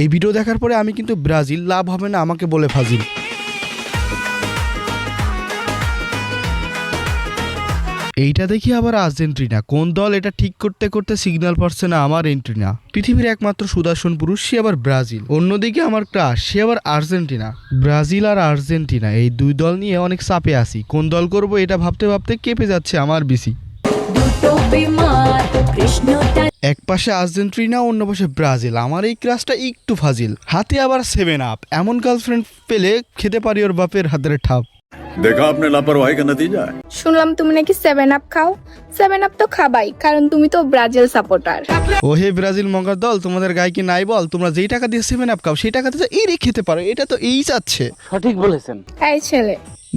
এই ভিডিও দেখার পরে আমি কিন্তু ব্রাজিল, লাভ হবে না আমাকে বলে ফাজিল। এইটা দেখি আবার আর্জেন্টিনা, কোন দল এটা ঠিক করতে করতে সিগন্যাল পাচ্ছে না আমার এন্ট্রি না। পৃথিবীর একমাত্র সুদর্শন পুরুষ সে আবার ব্রাজিল, অন্যদিকে আমার ক্রাশ সে আবার আর্জেন্টিনা। ব্রাজিল আর আর্জেন্টিনা এই দুই দল নিয়ে অনেক চাপে আছি, কোন দল করব এটা ভাবতে ভাবতে কেঁপে যাচ্ছে আমার বিসি। এক পাশে আর্জেন্টিনা, অন্য পাশে ব্রাজিল। আমার এই ক্রাশটা একটু ফাজিল, হাতে আবার 7 আপ। এমন গার্লফ্রেন্ড পেলে খেতে পারি ওর বাপের হাতের ঠাপ। देखा आपने लापरवाही का नतीजा है। শুনলাম তুমি নাকি 7 আপ খাও। 7 আপ তো খাবাই, কারণ তুমি তো ব্রাজিল সাপোর্টার। ও হে ব্রাজিল মঙ্গার দল, তোমাদের গায়ে কি নাই বল? তোমরা যেই টাকা দিয়ে 7 আপ খাও সেই টাকাতে তো এই খেতে পারো, এটা তো এই চাচ্ছে। সঠিক বলেছেন। এই ছেলে,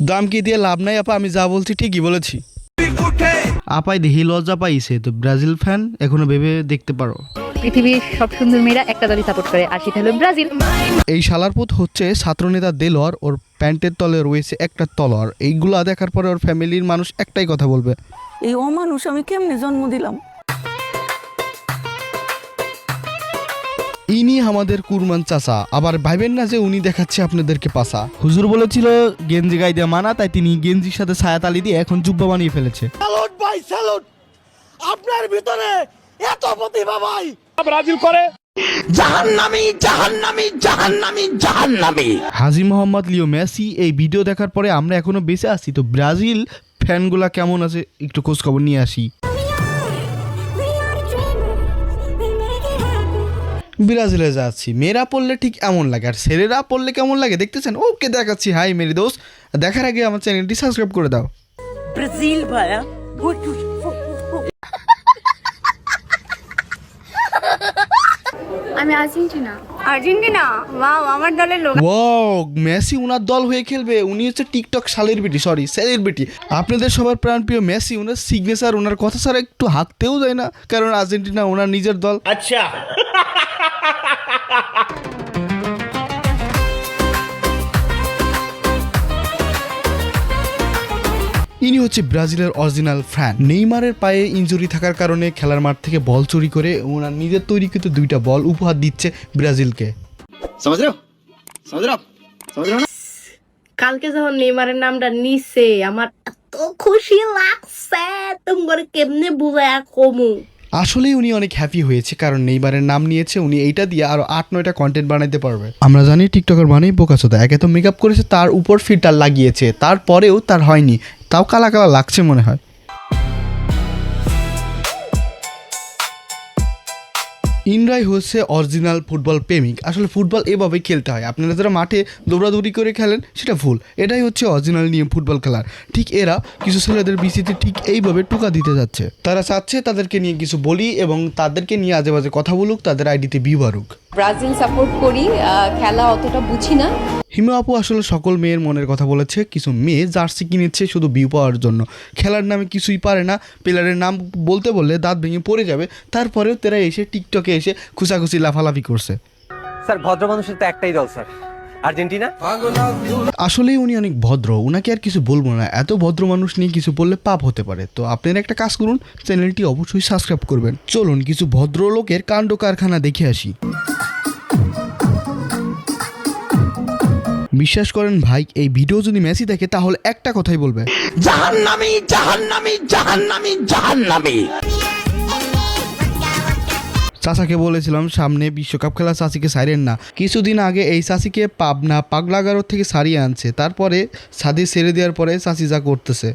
দাম কি দিয়ে লাভ নাই আপা, আমি যা বলছি ঠিকই বলেছি। আপাই দেখি লজ্জা পাইছে, তো ব্রাজিল ফ্যান এখনো ভেবে দেখতে পারো। পৃথিবীর সব সুন্দর মেয়েরা একটা দলই সাপোর্ট করে, আর সেটা হলো ব্রাজিল। এই শালার পুত হচ্ছে ছাত্রনেতা দেলোয়ার, ওর প্যান্টের তলে রয়েছে একটা তলোয়ার। এইগুলা দেখার পরে ওর ফ্যামিলির মানুষ একটাই কথা বলবে, এই অমানুষ আমি কেমনে জন্ম দিলাম। ইনি আমাদের কুরমান চাচা, আবার ভাইবেন না যে উনি দেখাচ্ছে আপনাদেরকে পাসা। হুজুর বলেছিল গেঞ্জি গায়ে দিয়ে মানা, তাই তিনি গেঞ্জির সাথে ছায়া তালি দিয়ে এখন জুব্বা বানিয়ে ফেলেছে। স্যালুট ভাই, স্যালুট, আপনার ভিতরে এত প্রতিভা ভাই। ব্রাজিল করে জাহান্নামী, জাহান্নামী, জাহান্নামী, জাহান্নামী। হাজি মোহাম্মদ লিও মেসি এই ভিডিও দেখার পরে আমরা এখনো বেঁচে আছি, তো ব্রাজিল ফ্যানগুলা কেমন আছে একটু খোঁজ খবর নিয়ে আসি। ব্রাজিলে যাচ্ছি, মেয়েরা পড়লে ঠিক এমন লাগে, আর ছেলেরা পড়লে কেমন লাগে দেখতেছেন। ওকে দেখাচ্ছি। হাই মেরি দোস্ত, দেখার আগে আমার চ্যানেলটি সাবস্ক্রাইব করে দাও। ব্রাজিল ভাইয়া আমি আর্জেন্টিনা। আর্জেন্টিনা, ওয়াও, আমার দলের লোক। ওয়াও, মেসি উনার দল হয়ে খেলবে। উনি হচ্ছে টিকটক সেলিব্রিটি, সেলিব্রিটি। আপনাদের সবার প্রাণপ্রিয় মেসি, উনার সিগনেচার, উনার কথা ছাড়া একটু হাঁকতেও যায় না, কারণ আর্জেন্টিনা ওনার নিজের দল। আচ্ছা ইনি হচ্ছে ব্রাজিলের অরিজিনাল ফ্যান। নেইমারের পায়ে ইনজুরি থাকার কারণে খেলার মাঠ থেকে বল চুরি করে ওনার নিজের তৈরিকৃত 2টা বল উপহার দিচ্ছে ব্রাজিলকে। কালকে যখন নেইমারের নামটা নিছে আমার এত খুশি লাগছে, তোমার কেমনে বুঝায় কমু। আসলেই উনি অনেক হ্যাপি হয়েছে, কারণ নেইমারের নাম নিয়েছে। উনি এইটা দিয়ে আরো 8-9টা কন্টেন্ট বানাইতে পারবে। আমরা জানি টিকটকের মানেই বোকাচোদা। একে তো মেকআপ করেছে, তার উপর ফিল্টার লাগিয়েছে, তারপরেও তার হয়নি, তাও কালা কালা লাগছে মনে হয়। ইনরাই হচ্ছে অরিজিনাল ফুটবল প্রেমিক। আসলে ফুটবল এভাবেই খেলতে হয়। আপনারা যারা মাঠে দৌড়াদৌড়ি করে খেলেন সেটা ভুল, এটাই হচ্ছে অরিজিনাল নিয়ম ফুটবল খেলার। ঠিক এরা কিছু ছেলেদের বিসিতে ঠিক এইভাবে টোকা দিতে যাচ্ছে। তারা চাচ্ছে তাদেরকে নিয়ে কিছু বলি এবং তাদেরকে নিয়ে আজে বাজে কথা বলুক, তাদের আইডিতে ভিউ বাড়ুক। ব্রাজিল সাপোর্ট করি, খেলা অতটা বুঝি না। হিমা আপু আসলে সকল মেয়ের মনের কথা বলেছে। কিছু মেয়ে জার্সি কিনেছে শুধু ভিউ পাওয়ার জন্য, খেলার নামে কিছুই পারে না। প্লেয়ারের নাম বলতে বললে দাঁত ভেঙে পড়ে যাবে, তারপরেও তারা এসে টিকটকে এসে খুশাখুশি লাফালাফি করছে। স্যার ভদ্র মানুষের তো একটাই দল স্যার, আর্জেন্টিনা। আসলেই উনি অনেক ভদ্র, উনাকে আর কিছু বলবো না। এত ভদ্র মানুষ নিয়ে কিছু বললে পাপ হতে পারে। তো আপনারা একটা কাজ করুন, চ্যানেলটি অবশ্যই সাবস্ক্রাইব করবেন। চলুন কিছু ভদ্র লোকের কাণ্ড কারখানা দেখে আসি। বিশ্বাস করেন ভাই, এই ভিডিও যদি মেসি দেখে তাহলে একটা কথাই বলবে, জাহান্নামী, জাহান্নামী, জাহান্নামী, জাহান্নামী। চাচাকে বলেছিলাম সামনে বিশ্বকাপ খেলা চাচিকে সাইরেন না। কিছুদিন আগে এই চাচিকে পাবনা পাগলাগারো থেকে সারিয়ে আনছে, তারপরে ছাদে ছেড়ে দেওয়ার পরে চাচি যা করতেছে।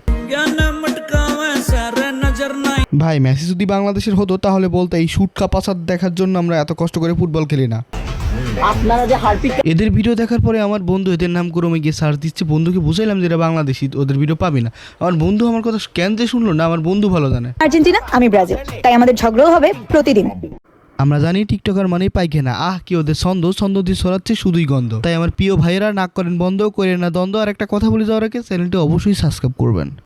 ভাই মেসি যদি বাংলাদেশের হতো তাহলে বলতে এই শুটকা পাচার দেখার জন্য আমরা এত কষ্ট করে ফুটবল খেলি না। এদের ভিডিও দেখার পরে আমার বন্ধু এদের নাম করে গিয়ে সার্চ দিচ্ছে। বন্ধুকে বুঝাইলাম যে এটা বাংলাদেশি, ওদের ভিডিও পাবি না। আমার বন্ধু আমার কথা কেন যে শুনলো না, আমার বন্ধু ভালো জানে। আর্জেন্টিনা, আমি ব্রাজিল, তাই আমাদের ঝগড়াও হবে প্রতিদিন। আমরা জানি টিকটকার মানেই পাইখানা। কি ওদের ছন্দ দিয়ে ছড়াচ্ছে শুধুই গন্ধ। তাই আমার প্রিয় ভাইয়েরা নাক করেন বন্ধ, করে না দ্বন্দ্ব। আর একটা কথা বলে যাওয়ার আগে চ্যানেলটি অবশ্যই সাবস্ক্রাইব করবেন।